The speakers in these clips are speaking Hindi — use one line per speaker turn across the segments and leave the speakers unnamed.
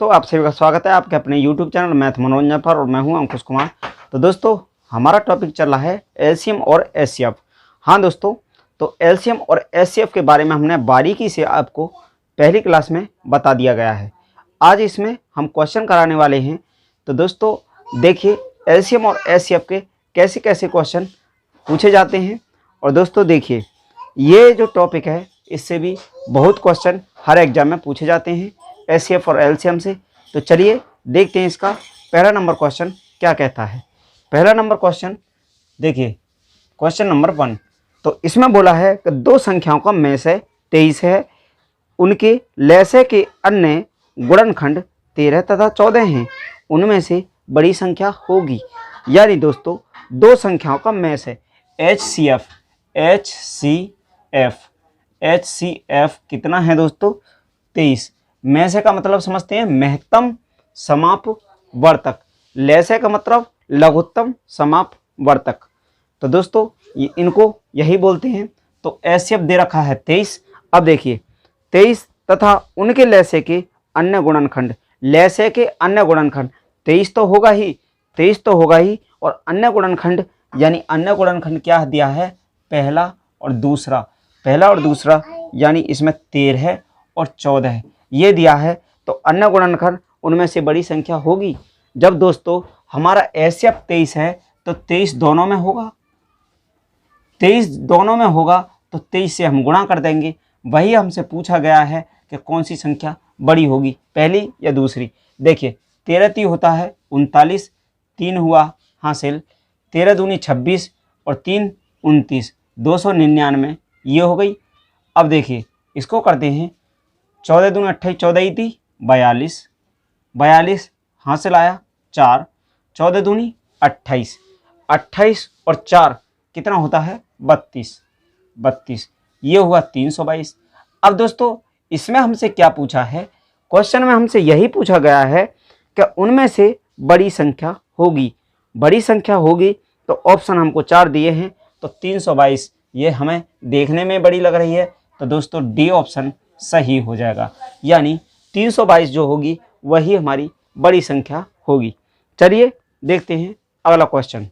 तो आप सभी का स्वागत है आपके अपने YouTube चैनल मैथ मनोरंजन पर और मैं हूं अंकुश कुमार। तो दोस्तों हमारा टॉपिक चल रहा है एलसीएम और एचसीएफ। हाँ दोस्तों, तो एलसीएम और एचसीएफ के बारे में हमने बारीकी से आपको पहली क्लास में बता दिया गया है। आज इसमें हम क्वेश्चन कराने वाले हैं। तो दोस्तों देखिए एलसीएम और एचसीएफ के कैसे कैसे क्वेश्चन पूछे जाते हैं। और दोस्तों देखिए ये जो टॉपिक है इससे भी बहुत क्वेश्चन हर एग्जाम में पूछे जाते हैं एचसीएफ और एलसीएम से। तो चलिए देखते हैं इसका पहला नंबर क्वेश्चन क्या कहता है। पहला नंबर क्वेश्चन देखिए, क्वेश्चन नंबर 1। तो इसमें बोला है कि दो संख्याओं का मेसय 23 है, उनके लसय के अन्य गुणनखंड 13 तथा 14 हैं, उनमें से बड़ी संख्या होगी। यानी दोस्तों दो संख्याओं का मेसय एचसीएफ कितना है दोस्तों 23। मेसय का मतलब समझते हैं महत्तम समापवर्तक, लसय का मतलब लघुत्तम समापवर्तक। तो दोस्तों ये इनको यही बोलते हैं। तो एचसीएफ दे रखा है 23। अब देखिए 23 तथा उनके लसय के अन्य गुणनखंड, लसय के अन्य गुणनखंड 23 तो होगा ही, और अन्य गुणनखंड यानी अन्य गुणनखंड क्या दिया है, पहला और दूसरा यानी इसमें 13 और 14 ये दिया है। तो अन्य गुणनखंड उनमें से बड़ी संख्या होगी। जब दोस्तों हमारा एचसीएफ 23 है तो 23 दोनों में होगा, 23 से हम गुणा कर देंगे। वही हमसे पूछा गया है कि कौन सी संख्या बड़ी होगी, पहली या दूसरी। देखिए 13 3 होता है 39, 3 हुआ हासिल, 13 दूनी 26 और 3 29, 299 ये हो गई। अब देखिए इसको करते हैं 14 दूनी 28, 14 ही थी 42 हासिल आया 4, 14 दूनी 28 और 4 कितना होता है 32 ये हुआ 322। अब दोस्तों इसमें हमसे क्या पूछा है, क्वेश्चन में हमसे यही पूछा गया है कि उनमें से बड़ी संख्या होगी। तो ऑप्शन हमको 4 दिए हैं। तो 322 ये हमें देखने में बड़ी लग रही है, तो दोस्तों डी ऑप्शन सही हो जाएगा। यानी 322 जो होगी वही हमारी बड़ी संख्या होगी। चलिए देखते हैं अगला क्वेश्चन।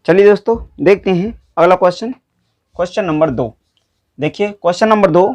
चलिए दोस्तों देखते हैं अगला क्वेश्चन नंबर 2। देखिए क्वेश्चन नंबर 2,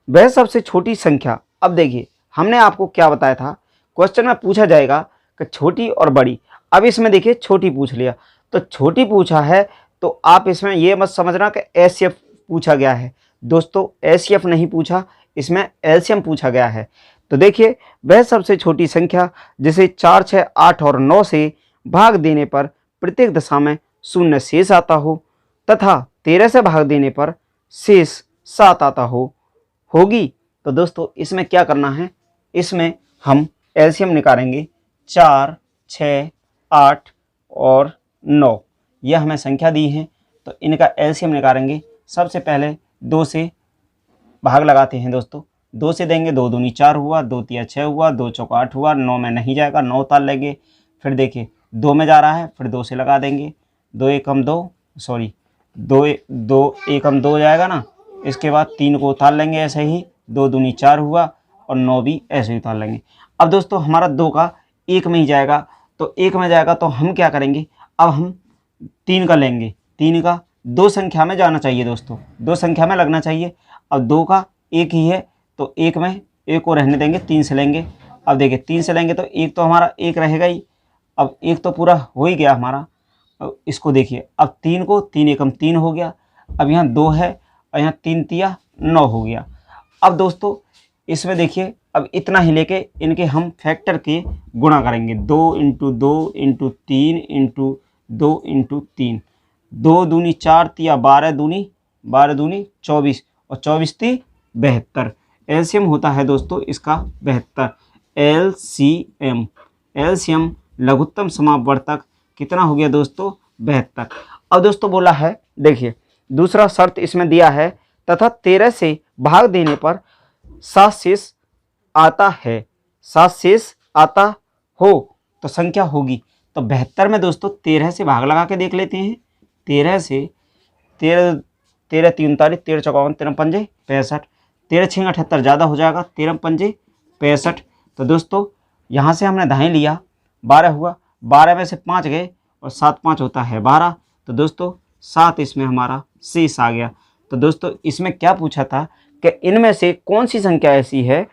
वह सबसे छोटी संख्या। अब देखिए हमने आपको क्या बताया था, क्वेश्चन में पूछा जाएगा कि छोटी और बड़ी। अब इसमें देखिए छोटी पूछ लिया, तो छोटी पूछा है तो आप इसमें ये मत समझना कि एचसीएफ पूछा गया है। दोस्तों एचसीएफ नहीं पूछा, इसमें एलसीएम पूछा गया है। तो देखिए वह सबसे छोटी संख्या जिसे 4, 6, 8 और 9 से भाग देने पर प्रत्येक दशा में 0 शेष आता हो तथा 13 से भाग देने पर शेष 7 आता होगी। तो दोस्तों इसमें क्या करना है, इसमें हम एलसीएम निकालेंगे। 4, 6, 8 और 9 यह हमें संख्या दी है, तो इनका एलसीएम निकालेंगे। सबसे पहले 2 से भाग लगाते हैं दोस्तों। 2 से देंगे, 2 दूनी 4 हुआ, 2 तिया 6 हुआ, 2 चौका 8 हुआ, 9 में नहीं जाएगा, 9 उतार लेंगे। फिर देखिए 2 में जा रहा है, फिर 2 से लगा देंगे, 2 एकम 2 जाएगा ना। इसके बाद 3 को उतार लेंगे ऐसे ही, 2 दूनी 4 हुआ और 9 भी ऐसे ही उतार लेंगे। अब दोस्तों हमारा 2 का 1 में ही जाएगा, तो 1 में जाएगा तो हम क्या करेंगे, अब हम 3 का लेंगे। 3 का 2 संख्या में जाना चाहिए दोस्तों, 2 संख्या में लगना चाहिए। अब 2 का 1 ही है तो 1 में 1 को रहने देंगे, 3 से लेंगे। अब देखिए 3 से लेंगे तो 1 तो हमारा 1 रहेगा ही। अब 1 तो पूरा हो ही गया हमारा। अब इसको देखिए, अब 3 को 3 एकम 3 हो गया। अब यहाँ 2 है और यहाँ 3 तिया 9 हो गया। अब दोस्तों इसमें देखिए अब इतना ही लेके इनके हम फैक्टर के गुणा करेंगे। 2 × 2 × 3 × 2 × 3, 2 दूनी 4 तिया 12 दूनी 24 और 24 ती 72। एलसीएम होता है दोस्तों इसका 72। एलसीएम लघुत्तम समापवर्तक कितना हो गया दोस्तों 72। अब दोस्तों बोला है, देखिए दूसरा शर्त इसमें दिया है, तथा 13 से भाग देने पर 7 शेष आता हो तो संख्या होगी। तो 72 में दोस्तों 13 से भाग लगा के देख लेते हैं। 13 से 13 13 3 39, 13 54, 13 पंजे 65, 13 6 78 ज़्यादा हो जाएगा, 13 पंजे 65, तो दोस्तों यहाँ से हमने दाएं लिया, 12 हुआ, 12 में से 5 गए और 7 5 होता है 12। तो दोस्तों 7 इसमें हमारा शेष आ गया। तो दोस्तों इसमें क्या पूछा था कि इनमें से कौन सी संख्या ऐसी है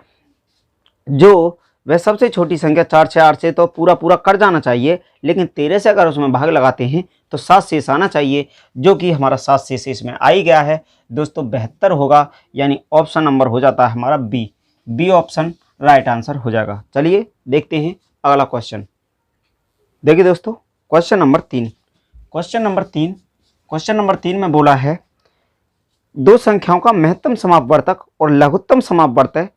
जो वह सबसे छोटी संख्या 4 से 8 से तो पूरा पूरा कट जाना चाहिए, लेकिन 13 से अगर उसमें भाग लगाते हैं तो 7 शेष आना चाहिए, जो कि हमारा 7 शेष इसमें आ ही गया है। दोस्तों 72 होगा, यानी ऑप्शन नंबर हो जाता है हमारा बी ऑप्शन राइट आंसर हो जाएगा। चलिए देखते हैं अगला क्वेश्चन। देखिए दोस्तों क्वेश्चन नंबर 3। क्वेश्चन नंबर 3 में बोला है दो संख्याओं का महत्तम समापवर्तक और लघुत्तम समापवर्तक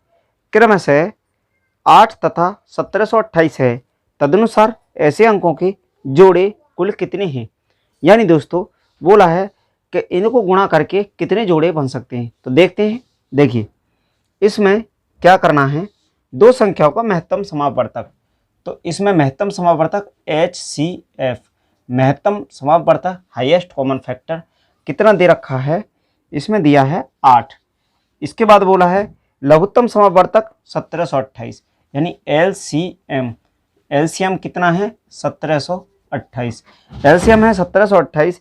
क्रमशः 8 तथा 1728 है, तदनुसार ऐसे अंकों के जोड़े कुल कितने हैं। यानी दोस्तों बोला है कि इनको गुणा करके कितने जोड़े बन सकते हैं। तो देखते हैं। देखिए इसमें क्या करना है, दो संख्याओं का महत्तम समापवर्तक, तो इसमें महत्तम समापवर्तक HCF, महत्तम समापवर्तक हाईएस्ट कॉमन फैक्टर कितना दे रखा है, इसमें दिया है 8। इसके बाद बोला है लघुत्तम समापवर्तक 1728, यानी LCM कितना है 1728, LCM है 1728।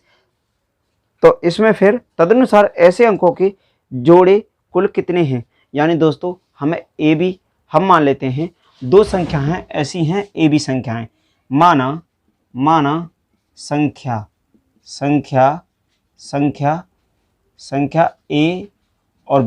तो इसमें फिर तदनुसार ऐसे अंकों के जोड़े कुल कितने हैं। यानी दोस्तों हमें AB हम मान लेते हैं, दो संख्याएं ऐसी हैं AB संख्याएं, माना संख्या A और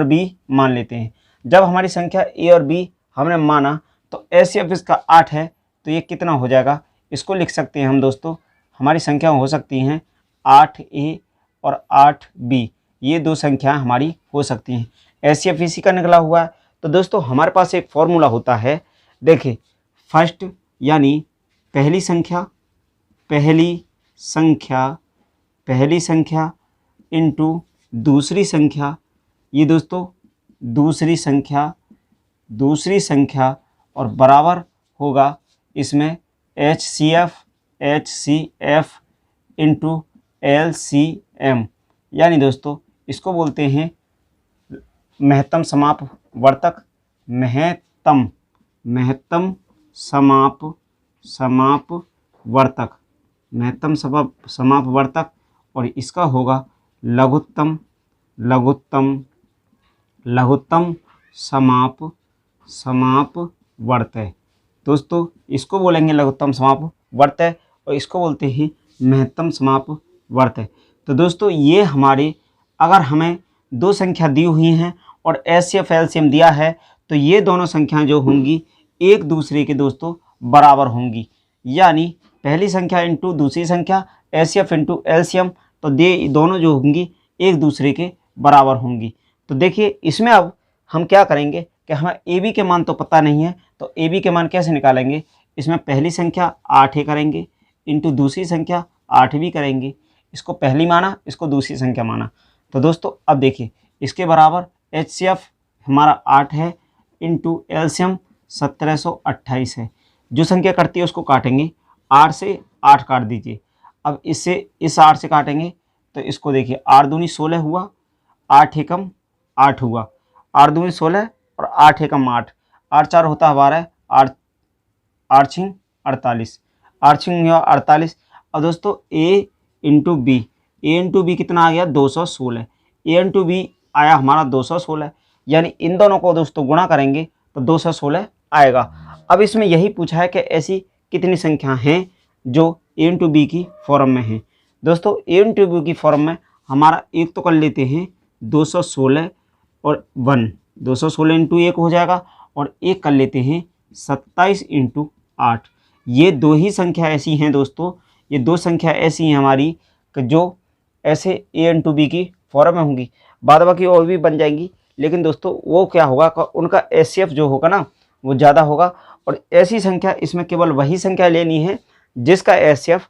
B मान लेते हैं। जब हमारी संख्या A और B हमने माना तो HCF इसका 8 है, तो ये कितना हो जाएगा, इसको लिख सकते हैं हम दोस्तों, हमारी संख्या हो सकती हैं 8A और 8B, ये दो संख्याएं हमारी हो सकती हैं। HCF इसी का निकला हुआ है। तो दोस्तों हमारे पास एक फॉर्मूला होता है, देखिए फर्स्ट यानी पहली संख्या इनटू दूसरी संख्या, ये दोस्तों दूसरी संख्या और बराबर होगा इसमें HCF इनटू LCM, यानी दोस्तों इसको बोलते हैं महत्तम समापवर्तक, महत्तम समापवर्तक, और इसका होगा लघुत्तम समापवर्तक। दोस्तों इसको बोलेंगे लघुत्तम समापवर्तक और इसको बोलते हैं महत्तम समापवर्तक। तो दोस्तों ये हमारे, अगर हमें दो संख्या दी हुई हैं और HCF LCM दिया है, तो ये दोनों संख्याएं जो होंगी एक दूसरे के दोस्तों बराबर होंगी, यानी पहली संख्या इंटू दूसरी संख्या HCF इंटू LCM, तो दोनों जो होंगी एक दूसरे के बराबर होंगी। तो देखिए इसमें अब हम क्या करेंगे कि हमें AB के मान तो पता नहीं है, तो AB के मान कैसे निकालेंगे, इसमें पहली संख्या 8 करेंगे इंटू दूसरी संख्या 8 भी करेंगे, इसको पहली माना, इसको दूसरी संख्या माना। तो दोस्तों अब देखिए इसके बराबर HCF हमारा 8 है इंटू LCM 1728 है, जो संख्या कटती है उसको काटेंगे, 8 से 8 काट दीजिए। अब इससे इस 8 से काटेंगे तो इसको देखिए 8 दूनी 16 हुआ, 8 एकम 8 हुआ, 8 दूनी 16 और 8 एकम 8, 8 4 होता है 12, 8 छिंग 48, 8 छिंग हुआ 48। और दोस्तों A इंटू बी कितना आ गया 216, A इंटू बी आया हमारा 216, यानी इन दोनों को दोस्तों गुणा करेंगे तो 216 आएगा। अब इसमें यही पूछा है कि ऐसी कितनी संख्या हैं जो A इंटू बी की फॉर्म में हैं। दोस्तों A इंटू बी की फॉर्म में हमारा एक तो कर लेते हैं 216 और 1, 216 इंटू 1 हो जाएगा, और एक कर लेते हैं 27 इंटू 8। ये दो ही संख्या ऐसी हैं दोस्तों, ये दो संख्या ऐसी हैं हमारी कि जो ऐसे A इंटू बी की फॉर्म में होंगी, बाद बाकी और भी बन जाएंगी, लेकिन दोस्तों वो क्या होगा, उनका HCF जो होगा ना वो ज़्यादा होगा। और ऐसी संख्या इसमें केवल वही संख्या लेनी है जिसका HCF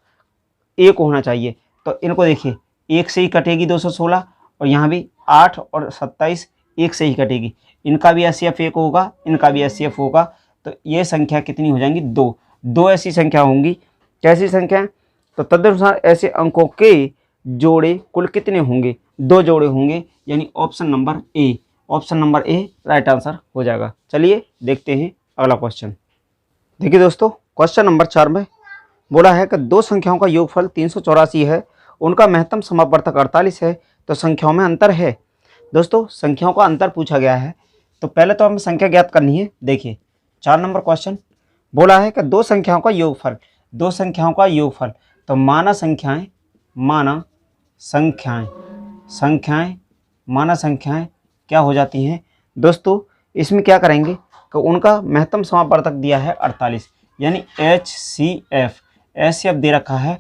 1 होना चाहिए। तो इनको देखिए 1 से ही कटेगी 216, और यहाँ भी 8 और 27 1 से ही कटेगी, इनका भी HCF 1 होगा, इनका भी HCF होगा। तो ये संख्या कितनी हो जाएंगी, 2 ऐसी संख्या होंगी। कैसी संख्या, तो तदनुसार ऐसे अंकों के जोड़े कुल कितने होंगे, 2 जोड़े होंगे, यानी option number A right answer हो जाएगा। चलिए देखते हैं अगला क्वेश्चन देखिए दोस्तों, क्वेश्चन नंबर 4 में बोला है कि दो संख्याओं का योगफल 384 है, उनका महत्तम समापवर्तक 48 है, तो संख्याओं में अंतर है। दोस्तों संख्याओं का अंतर पूछा गया है, तो पहले तो हमें संख्या ज्ञात करनी है। देखिए 4 नंबर क्वेश्चन बोला है कि दो संख्याओं का योगफल, दो संख्याओं का योगफल, तो माना संख्याएं, माना संख्याएं, संख्याएं माना संख्याएं क्या हो जाती हैं दोस्तों, इसमें क्या करेंगे कि उनका महत्तम समापवर्तक दिया है 48, यानी HCF दे रखा है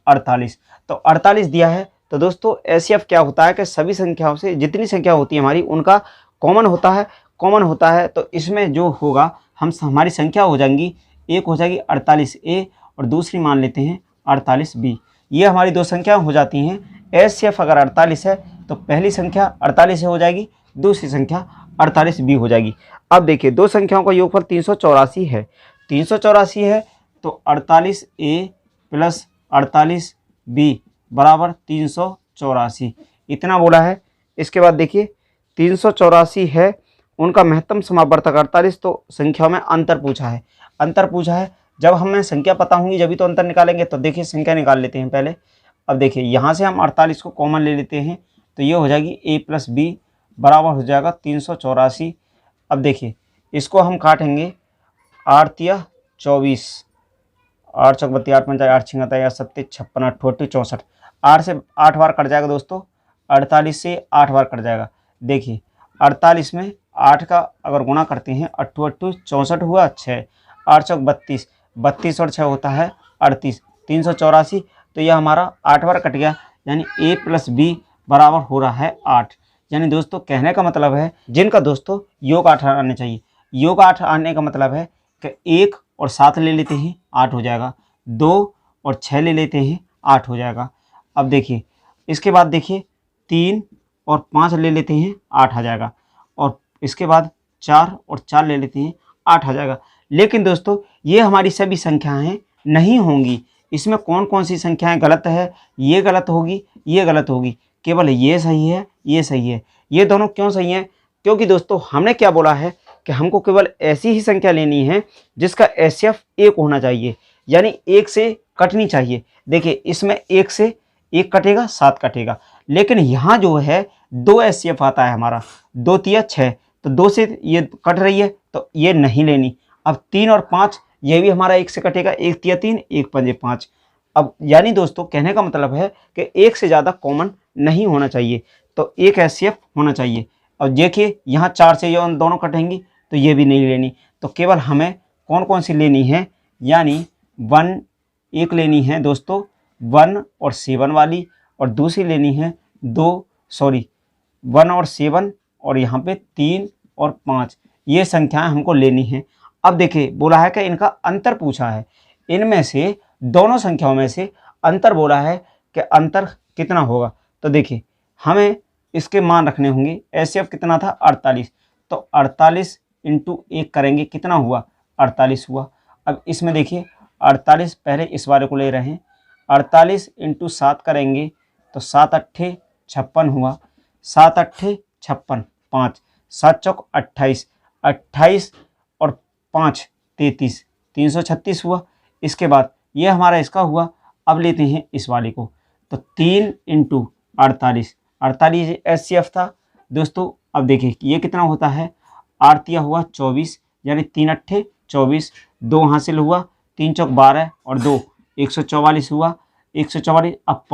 48, तो 48 दिया है। तो दोस्तों HCF क्या होता है कि सभी संख्याओं से जितनी संख्या होती है हमारी उनका कॉमन होता है, कॉमन होता है। तो इसमें जो होगा हमारी संख्या हो जाएंगी, एक हो जाएगी 48A और दूसरी मान लेते हैं 48B। ये हमारी दो संख्या हो जाती हैं। HCF अगर 48 है तो पहली संख्या 48 हो जाएगी, दूसरी संख्या 48B हो जाएगी। अब देखिए दो संख्याओं का योगफल 384 है, 384 है तो 48A प्लस 48B बराबर 384, इतना बोला है। इसके बाद देखिए 384 है, उनका महत्तम समापवर्तक 48, तो संख्याओं में अंतर पूछा है, अंतर पूछा है। जब हमें संख्या पता होंगी जब भी तो अंतर निकालेंगे। तो देखिए संख्या निकाल लेते हैं पहले। अब देखिए यहाँ से हम 48 को कॉमन ले लेते हैं, तो ये हो जाएगी A प्लस B बराबर हो जाएगा 384। अब देखिए इसको हम काटेंगे, 8 या 24, 8 चौक 32, 8 पंचा 8 छिंगा 8 सत्ते 56 8 64, 8 से 8 बार कट जाएगा दोस्तों, 48 से 8 बार कट जाएगा। देखिए 48 में 8 का अगर गुणा करते हैं 8 8 64 हुआ 6, 8 चौक 32, 32 और 6 होता है 38, 384, तो यह हमारा 8 बार कट गया, यानी A प्लस B बराबर हो रहा है 8। यानी दोस्तों कहने का मतलब है जिनका दोस्तों योग 8 आने चाहिए, योग 8 आने का मतलब है कि 1 और 7 ले लेते हैं 8 हो जाएगा, 2 और 6 ले लेते हैं 8 हो जाएगा। अब देखिए इसके बाद देखिए 3 और 5 ले लेते हैं 8 आ जाएगा, और इसके बाद 4 और 4 ले लेते हैं 8 आ जाएगा। लेकिन दोस्तों ये हमारी सभी संख्याएं नहीं होंगी, इसमें कौन कौन सी संख्याएं गलत है, ये गलत होगी, ये गलत होगी, केवल ये सही है, ये सही है। ये दोनों क्यों सही हैं? क्योंकि दोस्तों हमने क्या बोला है कि हमको केवल ऐसी ही संख्या लेनी है जिसका HCF 1 होना चाहिए, यानी 1 से कटनी चाहिए। देखिए इसमें 1 से 1 कटेगा 7 कटेगा, लेकिन यहाँ जो है 2 HCF आता है हमारा, 2 तिया 6, तो 2 से ये कट रही है तो ये नहीं लेनी। अब 3 और 5 ये भी हमारा 1 से कटेगा, 1 तिया 3 1 पंजे 5। अब यानी दोस्तों कहने का मतलब है कि 1 से ज़्यादा कॉमन नहीं होना चाहिए, तो एक HCF होना चाहिए। और देखिए यहाँ 4 से ये दोनों कटेंगी तो ये भी नहीं लेनी, तो केवल हमें कौन कौन सी लेनी है, यानी 1 एक लेनी है दोस्तों 1 और 7 वाली, और दूसरी लेनी है 1 और 7 और यहाँ पे 3 और 5, ये संख्याएं हमको लेनी है। अब देखिए बोला है कि इनका अंतर पूछा है, इनमें से दोनों संख्याओं में से अंतर बोला है कि अंतर कितना होगा। तो देखिए हमें इसके मान रखने होंगे। HCF कितना था 48, तो 48 इंटू 1 करेंगे, कितना हुआ 48 हुआ। अब इसमें देखिए 48 पहले इस वाले को ले रहे हैं, 48 इंटू 7 करेंगे तो 7 अट्ठे 56 हुआ, 7 अट्ठे 56, 5 7 चौक 28, 28 और 5 33, 336 हुआ। इसके बाद ये हमारा इसका हुआ। अब लेते हैं इस वाले को, तो 3 इंटू 48, 48 HCF था दोस्तों। अब देखिए ये कितना होता है, 8 तिया हुआ 24, यानी 3 अट्ठे 24, 2 हासिल हुआ, 3 चौक 12 और 2 144 हुआ, 144। अब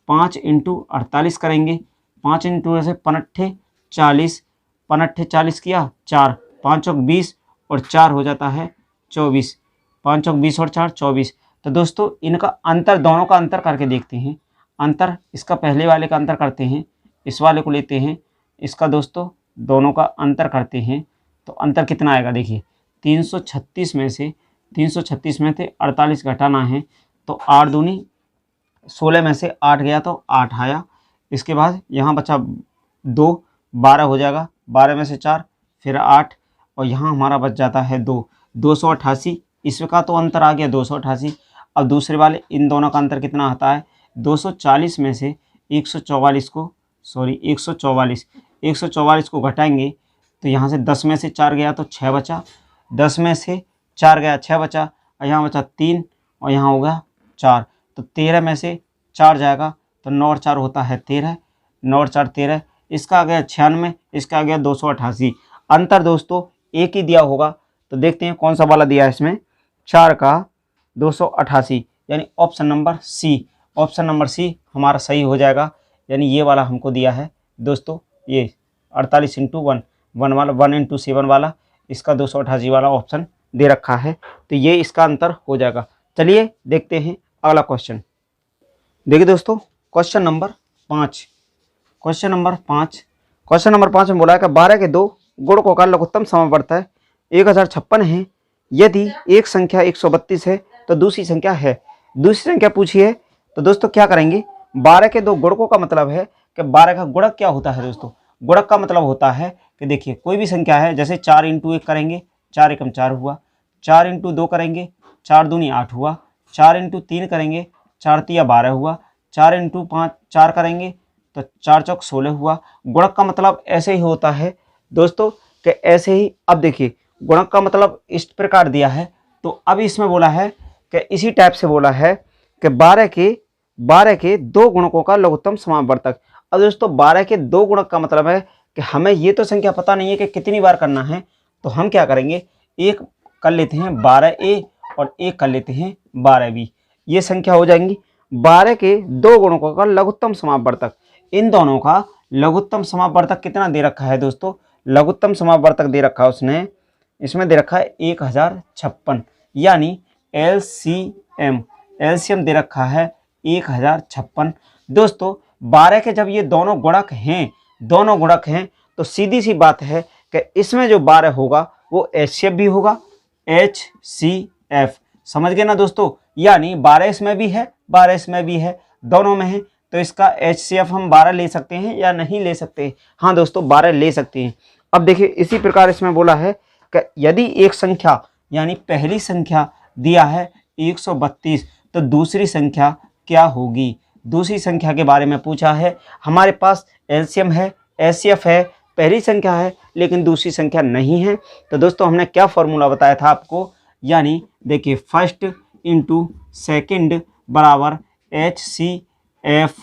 5 इंटू 48 करेंगे, 5 इंटू ऐसे 5 40, 5 40 किया 4, 5 चौक 20 और 4 हो जाता है 24, 5 चौक 20 और 4 24। तो दोस्तों इनका अंतर, दोनों का अंतर करके देखते हैं। अंतर इसका पहले वाले का अंतर करते हैं, इस वाले को लेते हैं, इसका दोस्तों दोनों का अंतर करते हैं, तो अंतर कितना आएगा। देखिए 336 में से 336 में थे 48 घटाना है, तो 8 दूनी 16 में से 8 गया तो 8 आया। इसके बाद यहाँ बचा 2, 12 हो जाएगा, 12 में से 4 फिर 8, और यहाँ हमारा बच जाता है 2, 288। इसका तो अंतर आ गया 288। अब दूसरे वाले इन दोनों का अंतर कितना आता है, 240 में से 144 को 144 को घटाएंगे, तो यहाँ से 10 में से 4 गया तो 6 बचा, 10 में से 4 गया 6 बचा, और यहाँ बचा 3 और यहाँ होगा 4। तो 13 में से 4 जाएगा तो 9 और 4 होता है 13, 9 और 4 13। इसका आ गया 96, इसका आ गया 288। अंतर दोस्तों एक ही दिया होगा, तो देखते हैं कौन सा वाला दिया है इसमें। 4 का 288 यानी option number C, option number C हमारा सही हो जाएगा। यानी ये वाला हमको दिया है दोस्तों, ये 48 इंटू 1 वाला 1 इंटू 7 वाला, इसका 288 वाला ऑप्शन दे रखा है, तो ये इसका अंतर हो जाएगा। चलिए देखते हैं अगला क्वेश्चन। देखिए दोस्तों क्वेश्चन नंबर 5, क्वेश्चन नंबर 5 में बोला है कि 12 के 2 गुणकों का लघुत्तम समावर्त 1056 है। यदि एक संख्या 132 है तो दूसरी संख्या है, दूसरी संख्या पूछी है। तो दोस्तों क्या करेंगे, 12 के 2 गुणकों का मतलब है कि 12 का गुणक क्या होता है दोस्तों। गुणक का मतलब होता है कि देखिए कोई भी संख्या है, जैसे 4 इंटू 1 करेंगे 4 एकम 4 हुआ, 4 इंटू 2 करेंगे 4 दूनी 8 हुआ, 4 इंटू 3 करेंगे 4 तिया 12 हुआ, 4 इंटू 5 4 करेंगे तो 4 चौक 16 हुआ। गुणक का मतलब ऐसे ही होता है दोस्तों कि ऐसे ही। अब देखिए गुणक का मतलब इस प्रकार दिया है, तो अब इसमें बोला है कि इसी टाइप से बोला है कि 12 के 2 गुणकों का लघुत्तम समावर्तक। अब दोस्तों 12 के 2 गुणक का मतलब है कि हमें ये तो संख्या पता नहीं है कि कितनी बार करना है, तो हम क्या करेंगे, एक कर लेते हैं 12a और एक कर लेते हैं 12b, ये संख्या हो जाएंगी। 12 के 2 गुणकों का लघुत्तम समावर्तक, इन दोनों का लघुत्तम समावर्तक कितना दे रखा है दोस्तों, लघुत्तम समावर्तक दे रखा है उसने, इसमें दे रखा है 1056, यानी एलसीएम दे रखा है 1056। दोस्तों 12 के जब ये दोनों गुणक हैं तो सीधी सी बात है कि इसमें जो 12 होगा वो एचसीएफ भी होगा, एचसीएफ, समझ गए ना दोस्तों। यानी 12 इसमें भी है 12 इसमें भी है, दोनों में है, तो इसका एचसीएफ हम 12 ले सकते हैं या नहीं ले सकते। हाँ दोस्तों 12 ले सकते हैं। अब देखिए इसी प्रकार इसमें बोला है कि यदि एक संख्या यानी पहली संख्या दिया है 132 तो दूसरी संख्या क्या होगी, दूसरी संख्या के बारे में पूछा है। हमारे पास एलसीएम है, एचसीएफ है, पहली संख्या है लेकिन दूसरी संख्या नहीं है। तो दोस्तों हमने क्या फॉर्मूला बताया था आपको, यानी देखिए फर्स्ट इंटू सेकेंड बराबर एचसीएफ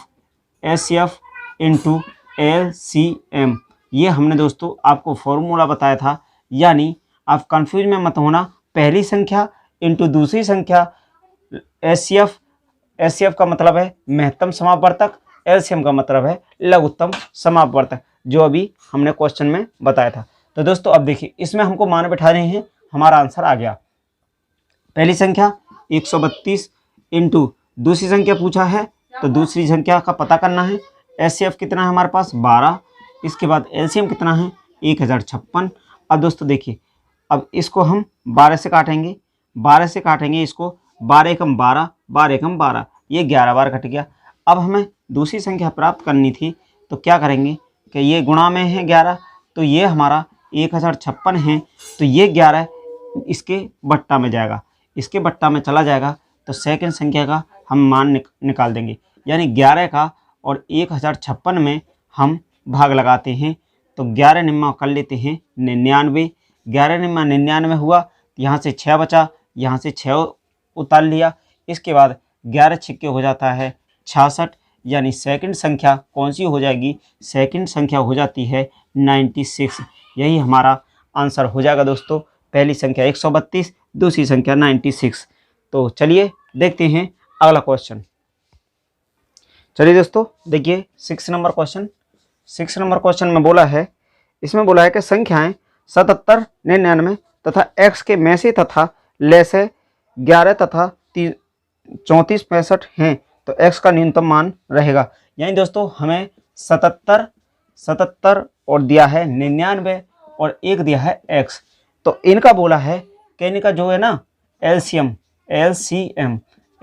इंटू एलसीएम, ये हमने दोस्तों आपको फॉर्मूला बताया था। यानी आप कंफ्यूज में मत होना, पहली संख्या इंटू दूसरी संख्या, एचसीएफ का मतलब है महत्तम समावर्तक, एलसीएम का मतलब है लघुत्तम समावर्तक, जो अभी हमने क्वेश्चन में बताया था। तो दोस्तों अब देखिए इसमें हमको मान बैठा रहे हैं, हमारा आंसर आ गया। पहली संख्या 132 इंटू दूसरी संख्या पूछा है, तो दूसरी संख्या का पता करना है। एचसीएफ कितना है हमारे पास 12, इसके बाद एलसीएम कितना है 1056। अब दोस्तों देखिए अब इसको हम 12 से काटेंगे, 12 से काटेंगे इसको, 12 एकम 12, 12 एकम 12, ये 11 बार कट गया। अब हमें दूसरी संख्या प्राप्त करनी थी, तो क्या करेंगे कि ये गुणा में है 11, तो ये हमारा 1056 है, तो ये 11 इसके बट्टा में जाएगा, इसके बट्टा में चला जाएगा, तो सेकंड संख्या का हम मान निकाल देंगे। यानी 11 का और 1056 में हम भाग लगाते हैं, तो 11 निम्मा कर लेते हैं 99, 11 निम्मा 99 हुआ, यहाँ से 6 बचा, यहाँ से 6 उतार लिया, इसके बाद 11 छिक्के हो जाता है 66, यानी सेकंड संख्या कौन सी हो जाएगी, सेकंड संख्या हो जाती है 96। यही हमारा आंसर हो जाएगा दोस्तों, पहली संख्या 132, दूसरी संख्या 96। तो चलिए देखते हैं अगला क्वेश्चन। चलिए दोस्तों देखिए 6 नंबर क्वेश्चन। 6 नंबर क्वेश्चन में बोला है, इसमें बोला है कि संख्याएं 77, 99 तथा x के में से तथा लेस है 11 तथा 34, 65 हैं, तो x का न्यूनतम मान रहेगा। यानी दोस्तों हमें 77 और दिया है 99 और एक दिया है x, तो इनका बोला है कि इनका जो है ना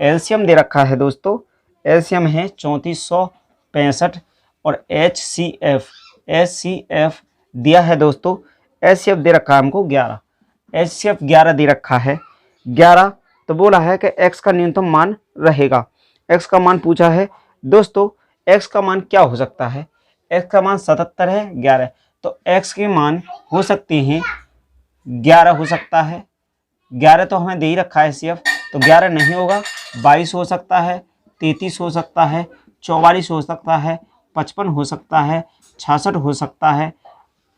एलसीएम दे रखा है दोस्तों, एलसीएम है 3465 और एचसीएफ दिया है दोस्तों, एचसीएफ दे रखा है हमको 11, एचसीएफ 11 दे रखा है 11। तो बोला है कि x का न्यूनतम मान रहेगा, x का मान पूछा है दोस्तों। x का मान क्या हो सकता है, x का मान 77 है 11, तो x के मान हो सकते हैं 11 हो सकता है, 11 तो हमें दे ही रखा है HCF, तो 11 नहीं होगा, 22 हो सकता है, 33 हो सकता है, 44 हो सकता है, 55 हो सकता है, 66 हो सकता है।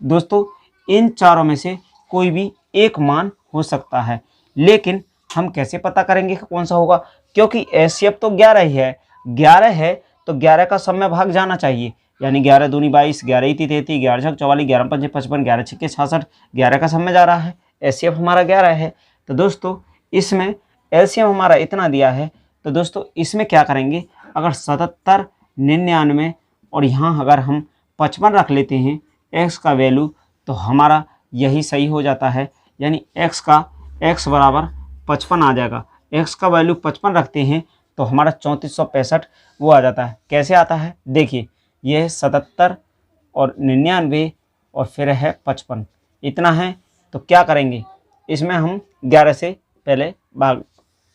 दोस्तों इन चारों में से कोई भी एक मान हो सकता है, लेकिन हम कैसे पता करेंगे कि कौन सा होगा, क्योंकि HCF तो 11 ही है, 11 है तो 11 का समय भाग जाना चाहिए, यानी 11 दूनी 22, 11 ही 33, 11 छक 44, 11 पंजे 55, 11 छक्के 66, 11 का समय जा रहा है, HCF हमारा 11 है। तो दोस्तों इसमें LCM हमारा इतना दिया है, तो दोस्तों इसमें क्या करेंगे, अगर 77, 99 और यहाँ अगर हम 55 रख लेते हैं x का वैल्यू, तो हमारा यही सही हो जाता है, यानी x बराबर 55 आ जाएगा। x का वैल्यू 55 रखते हैं तो हमारा 3465 वो आ जाता है। कैसे आता है देखिए, ये है 77 और 99 और फिर है 55, इतना है। तो क्या करेंगे, इसमें हम 11 से पहले भाग,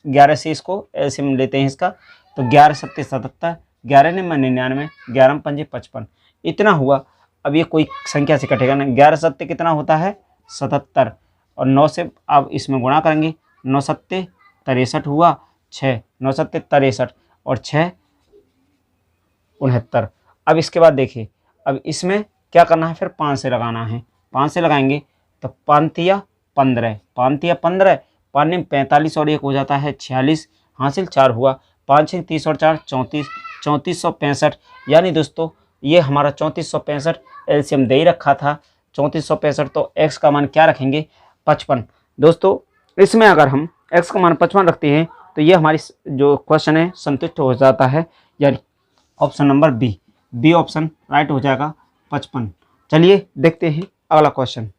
11 से इसको एलसीएम लेते हैं इसका, तो 11 सत्ते 77, 11 ने 99, 11 पंजे 55, इतना हुआ। अब ये कोई संख्या से कटेगा ना, 11 सत्ते कितना होता है 77, और 9 से अब इसमें गुणा करेंगे, 9 सत्ते 63 हुआ, 6 9 सत्ते 63 और 6 69। अब इसके बाद देखिए, अब इसमें क्या करना है, फिर 5 से लगाना है, 5 से लगाएंगे तो 5 15, 5 में 45 और 1 हो जाता है 46, हासिल 4 हुआ, 5 6 30 और 4 34, 3465। यानी दोस्तों ये हमारा 3465 एलसीएम दे ही रखा था 3465, तो x का मान क्या रखेंगे 55। दोस्तों इसमें अगर हम x का मान 55 रखते हैं तो ये हमारी जो क्वेश्चन है संतुष्ट हो जाता है, यानी option number B option right हो जाएगा 55। चलिए देखते हैं अगला क्वेश्चन।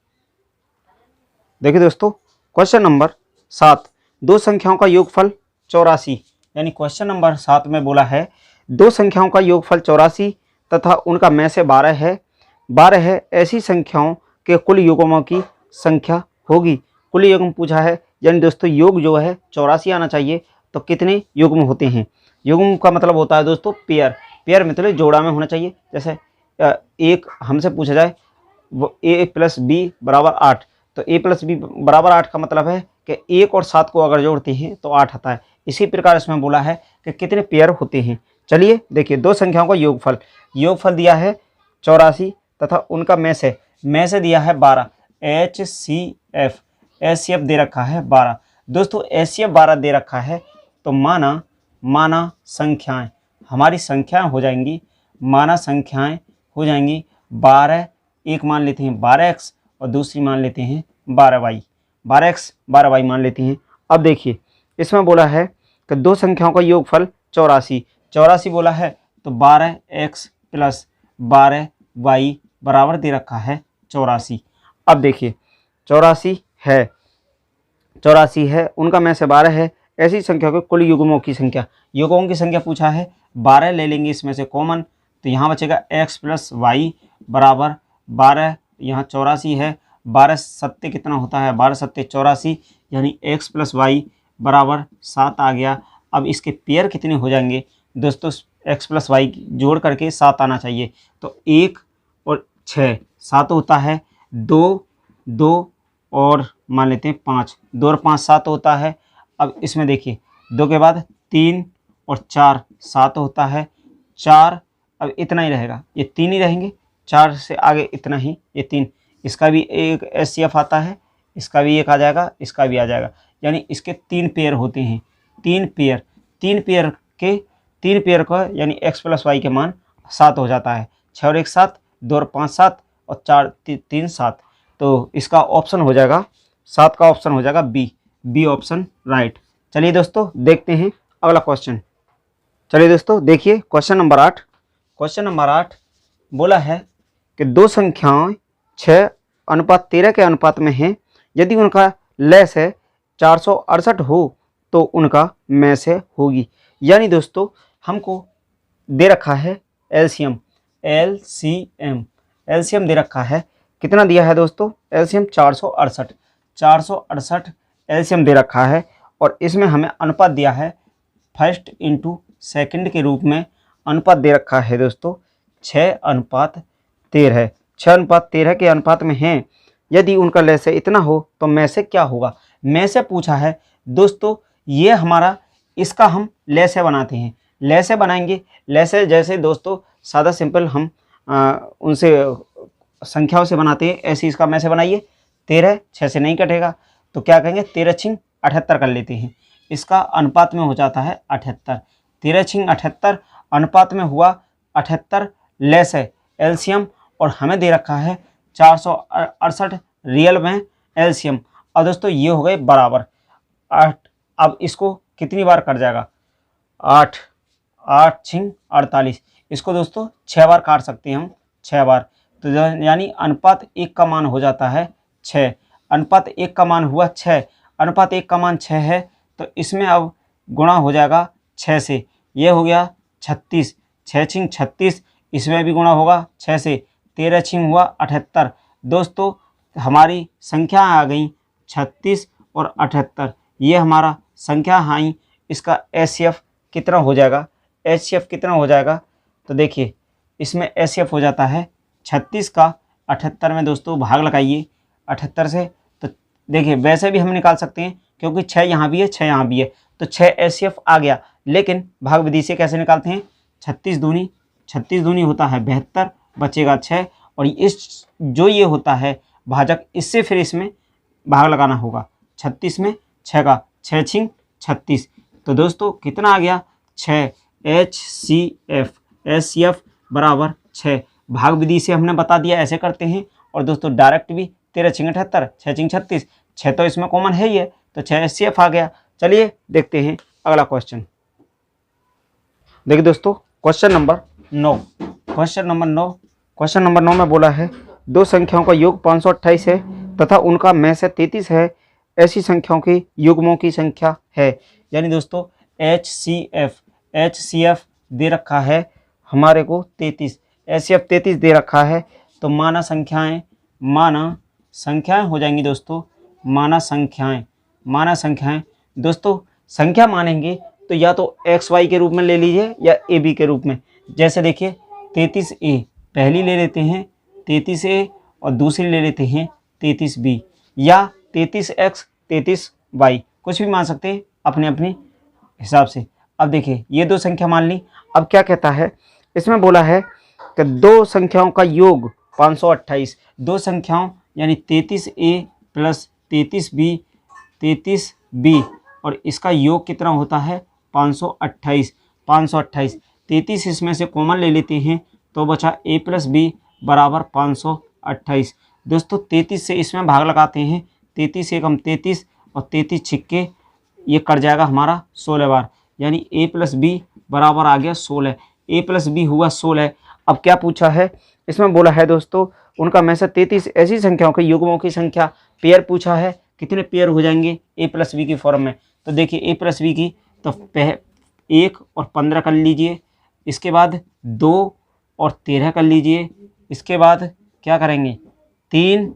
देखिए दोस्तों क्वेश्चन नंबर 7, दो संख्याओं का योगफल 84, यानी क्वेश्चन नंबर 7 में बोला है दो संख्याओं का योगफल 84 तथा उनका में से 12 है, ऐसी संख्याओं के कुल युग्मों की संख्या होगी। कुल युग्म पूछा है, यानी दोस्तों योग जो है 84 आना चाहिए, तो कितने युग्म होते हैं। युग्म का मतलब होता है दोस्तों पेयर मतलब जोड़ा में होना चाहिए। जैसे एक हमसे पूछा जाए वो a + b = 8, तो a + b = 8 का मतलब है कि 1 और 7 को अगर जोड़ते हैं तो 8 आता है। इसी प्रकार इसमें बोला है कि कितने पेयर होते हैं। चलिए देखिए, दो संख्याओं का योगफल दिया है 84 तथा उनका में से दिया है 12, HCF दे रखा है 12। दोस्तों HCF 12 दे रखा है, तो माना संख्याएं, हमारी संख्याएं हो जाएंगी, माना संख्याएं हो जाएंगी 12, एक मान लेते हैं 12x और दूसरी मान लेते हैं 12y, 12x 12y मान लेते हैं। अब देखिए इसमें बोला है कि दो संख्याओं का योगफल 84 बोला है, तो 12x + 12y बराबर दे रखा है 84। अब देखिए 84 है, उनका में से 12 है, ऐसी संख्या के कुल युग्मों की संख्या पूछा है। 12 ले लेंगे इसमें से कॉमन, तो यहाँ बचेगा x + y बराबर 12, यहाँ 84 है, 12 सत्ते कितना होता है 12 सत्ते 84, यानी x + y बराबर 7 आ गया। अब इसके पेयर कितने हो जाएंगे दोस्तों, x + y जोड़ करके 7 आना चाहिए, तो 1 और 6 7 होता है, 2 और मान लेते हैं 5, 2 और 5 7 होता है। अब इसमें देखिए 2 के बाद 3 और 4 7 होता है, 4 अब इतना ही रहेगा, ये 3 ही रहेंगे, 4 से आगे इतना ही, ये 3, इसका भी एक HCF आता है, इसका भी एक आ जाएगा, इसका भी आ जाएगा, यानी इसके 3 पेयर होते हैं। 3 पेयर का यानी x + y के मान 7 हो जाता है। 6 और 1 7, 2 और 5 7 और 4 3 7, तो इसका ऑप्शन हो जाएगा 7 का ऑप्शन हो जाएगा बी ऑप्शन राइट। चलिए दोस्तों देखते हैं अगला क्वेश्चन। चलिए दोस्तों देखिए क्वेश्चन नंबर 8 बोला है कि दो संख्याएं 6:13 के अनुपात में हैं, यदि उनका लैस है 468 हो तो उनका में से होगी। यानी दोस्तों हमको दे रखा है एलसीएम दे रखा है, कितना दिया है दोस्तों एलसीएम 468 एलसीएम दे रखा है, और इसमें हमें अनुपात दिया है 1:2 के रूप में अनुपात दे रखा है दोस्तों 6:13 के अनुपात में हैं, यदि उनका लैसे इतना हो तो में से क्या होगा। में से पूछा है दोस्तों, ये हमारा इसका हम लैसे बनाते हैं। लैसे बनाएंगे, लैसे जैसे दोस्तों सादा सिंपल हम उनसे संख्याओं से बनाते हैं, ऐसे इसका में से बनाइए। 13 6 से नहीं कटेगा तो क्या कहेंगे, 13 छिंग 78 कर लेते हैं। इसका अनुपात में हो जाता है 78। 13 छिंग 78 अनुपात में हुआ 78, लेस है एलसीएम, और हमें दे रखा है 468 रियल में एलसीएम। अब दोस्तों ये हो गए बराबर 8। अब इसको कितनी बार कट जाएगा, 8 8 छिंग 48। इसको दोस्तों 6 बार काट सकते हैं हम, 6 बार। तो यानी अनुपात 1 का मान हो जाता है 6। अनुपात 1 का मान हुआ 6, अनुपात 1 का मान 6 है तो इसमें अब गुणा हो जाएगा 6 से। ये हो गया 36, 6 छिंग 36, इसमें भी गुणा होगा 6 से। 13 छिंग हुआ 78। दोस्तों हमारी संख्या आ गई 36 और 78, ये हमारा संख्या आई। इसका एचसीएफ कितना हो जाएगा, एचसीएफ कितना हो जाएगा, तो देखिए इसमें एचसीएफ हो जाता है 36 का 78 में दोस्तों भाग लगाइए 78 से। तो देखिए वैसे भी हम निकाल सकते हैं क्योंकि 6 यहाँ भी है 6 यहाँ भी है, तो 6 एचसीएफ आ गया। लेकिन भाग विधि से कैसे निकालते हैं, 36 दूनी होता है 72, बचेगा 6, और इस जो ये होता है भाजक, इससे फिर इसमें भाग लगाना होगा। 36 में 6 का 6 छिंग 36, तो दोस्तों कितना आ गया 6। एचसीएफ बराबर 6। भाग विधि से हमने बता दिया ऐसे करते हैं, और दोस्तों डायरेक्ट भी 13 छिंग 78, 6 छिंग 36, 6 तो इसमें कॉमन है ही है, तो 6 एचसीएफ आ गया। चलिए देखते हैं अगला क्वेश्चन। देखिए दोस्तों क्वेश्चन नंबर 9, क्वेश्चन नंबर 9 में बोला है दो संख्याओं का योग 528 है तथा उनका में से 33 है, ऐसी संख्याओं की युग्मों की संख्या है। यानी दोस्तों एचसीएफ दे रखा है हमारे को 33, एचसीएफ 33 दे रखा है, तो माना संख्याएं हो जाएंगी दोस्तों। माना संख्याएं दोस्तों, संख्या मानेंगे तो या तो XY के रूप में ले लीजिए या AB के रूप में। जैसे देखिए 33A पहली ले लेते हैं 33A, और दूसरी ले लेते हैं 33B, या 33X 33Y, कुछ भी मान सकते हैं अपने अपने हिसाब से। अब देखिए ये दो संख्या मान ली। अब क्या कहता है, इसमें बोला है कि दो संख्याओं का योग 528, दो संख्याओं यानी 33A प्लस 33B, और इसका योग कितना होता है 528। 33 इसमें से कॉमन ले लेते हैं तो बचा A प्लस B बराबर 528। दोस्तों 33 से इसमें भाग लगाते हैं, 33 एकम 33 और 33 छिक्के ये कट जाएगा हमारा 16 बार, यानी A प्लस B बराबर आ गया 16। A प्लस B हुआ 16। अब क्या पूछा है, इसमें बोला है दोस्तों उनका में से 33 ऐसी संख्याओं के युग्मों की संख्या, पेयर पूछा है, कितने पेयर हो जाएंगे A प्लस B की फॉर्म में। तो देखिए A प्लस B की तो 1 और 15 कर लीजिए, इसके बाद 2 और 13 कर लीजिए, इसके बाद क्या करेंगे 3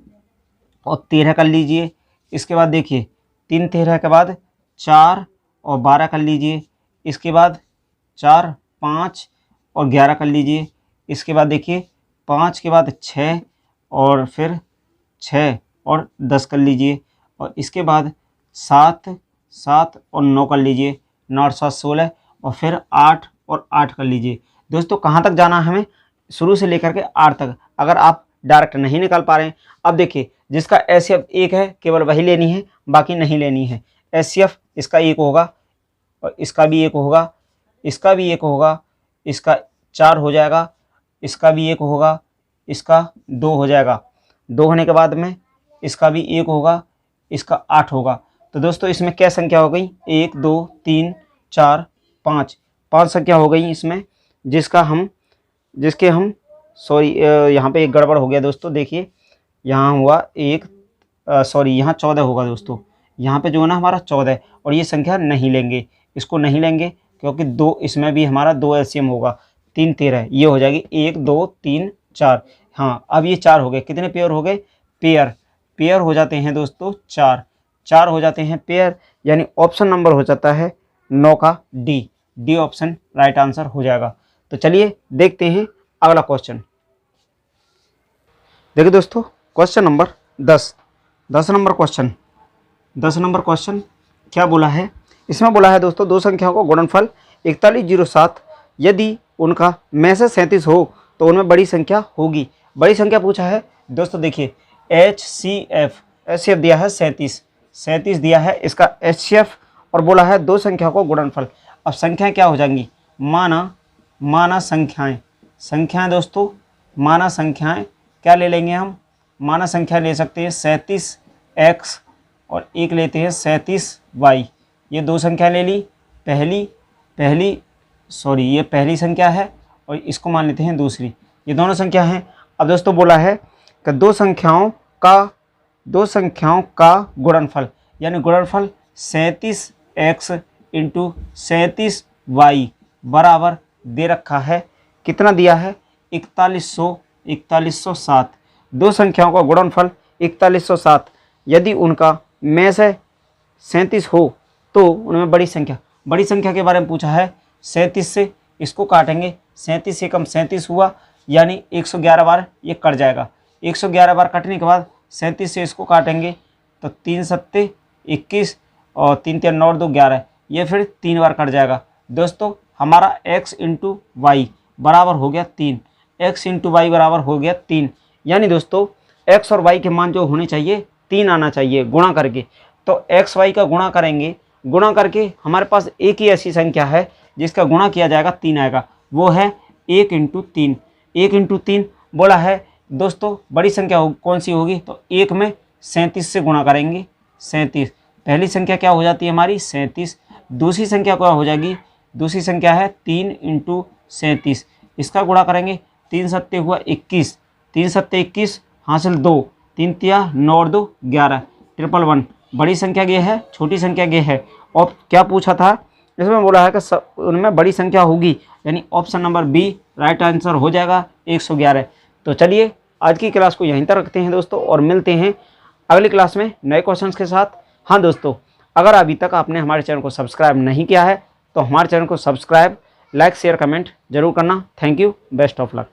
और 13 कर लीजिए, इसके बाद देखिए 3 13 के बाद 4 और 12 कर लीजिए, इसके बाद 4 5 और 11 कर लीजिए, इसके बाद देखिए 5 के बाद 6 और फिर 6 और 10 कर लीजिए, और इसके बाद 7 और 9 कर लीजिए, 9 और 7 16, और फिर 8 और 8 कर लीजिए। दोस्तों कहाँ तक जाना है हमें, शुरू से लेकर के 8 तक। अगर आप डायरेक्ट नहीं निकाल पा रहे हैं, अब देखिए जिसका एचसीएफ 1 है केवल वही लेनी है, बाकी नहीं लेनी है। एचसीएफ इसका 1 होगा, और इसका भी 1 होगा, इसका भी 1 होगा, इसका 4 हो जाएगा, इसका भी 1 होगा, इसका 2 हो जाएगा, 2 होने के बाद में इसका भी 1 होगा, इसका 8 होगा। तो दोस्तों इसमें क्या संख्या हो गई, 1 2 3 4 5 संख्या हो गई इसमें, जिसके हम सॉरी यहाँ पे एक गड़बड़ हो गया दोस्तों। देखिए यहाँ हुआ यहाँ 14 होगा दोस्तों, यहाँ पे जो है ना हमारा 14, और ये संख्या नहीं लेंगे, इसको नहीं लेंगे क्योंकि 2 इसमें भी हमारा 2 एलसीएम होगा, 3 13 ये हो जाएगी 1 2 3 4। हाँ अब ये 4 हो गए, कितने पेयर हो गए, पेयर हो जाते हैं दोस्तों 4 हो जाते हैं पेयर, यानी ऑप्शन नंबर हो जाता है 9 का डी ऑप्शन राइट आंसर हो जाएगा। तो चलिए देखते हैं अगला क्वेश्चन। देखिए दोस्तों क्वेश्चन नंबर 10। 10 नंबर क्वेश्चन क्या बोला है? इसमें बोला है दोस्तों दो संख्याओं को गुणनफल 4107 यदि उनका में से 37 हो तो उनमें बड़ी संख्या होगी। बड़ी संख्या पूछा है दोस्तों, देखिए HCF दिया है 37 दिया है इसका HCF, और बोला है दो संख्या को गुणनफल। अब संख्याएं क्या हो जाएंगी? माना संख्याएं दोस्तों, माना संख्याएं क्या ले लेंगे हम? माना संख्या ले सकते हैं 37x और एक लेते हैं 37y। ये दो संख्या ले ली, ये पहली संख्या है और इसको मान लेते हैं दूसरी। ये दोनों संख्या हैं। अब दोस्तों बोला है कि दो संख्याओं का गुणनफल, यानी गुणनफल 37x इंटू 37y बराबर दे रखा है। कितना दिया है? 4107। दो संख्याओं का गुणनफल 4107 यदि उनका में से 37 हो तो उनमें बड़ी संख्या के बारे में पूछा है। 37 से इसको काटेंगे, 37 से कम 37 हुआ, यानी 111 बार ये कट जाएगा। 111 बार कटने के बाद 37 से इसको काटेंगे तो 3 सत्ते 21 और 3 3 9 2 11, ये फिर 3 बार कट जाएगा। दोस्तों हमारा x इंटू वाई बराबर हो गया 3, x इंटू वाई बराबर हो गया 3, यानी दोस्तों x और y के मान जो होने चाहिए 3 आना चाहिए गुणा करके। तो x y का गुणा करेंगे, गुणा करके हमारे पास एक ही ऐसी संख्या है जिसका गुणा किया जाएगा 3 आएगा, वो है 1 इंटू 3। 1 इंटू 3 बोला है दोस्तों बड़ी संख्या कौन सी होगी? तो 1 में 37 से गुणा करेंगे, 37। पहली संख्या क्या हो जाती है हमारी? 37। दूसरी संख्या क्या हो जाएगी? दूसरी संख्या है 3 इंटू 37, इसका गुणा करेंगे, 3 सत्ते हुआ 21, 3 सत्ते 21 हासिल 2, 3 तिया 9 2 11, 111। बड़ी संख्या ये है, छोटी संख्या ये है। और क्या पूछा था इसमें? बोला है कि उनमें बड़ी संख्या होगी, यानी option number B right answer हो जाएगा 111। तो चलिए आज की क्लास को यहीं तक रखते हैं दोस्तों, और मिलते हैं अगली क्लास में नए क्वेश्चंस के साथ। हाँ दोस्तों, अगर अभी तक आपने हमारे चैनल को सब्सक्राइब नहीं किया है तो हमारे चैनल को सब्सक्राइब, लाइक, शेयर, कमेंट जरूर करना। Thank you, best of luck.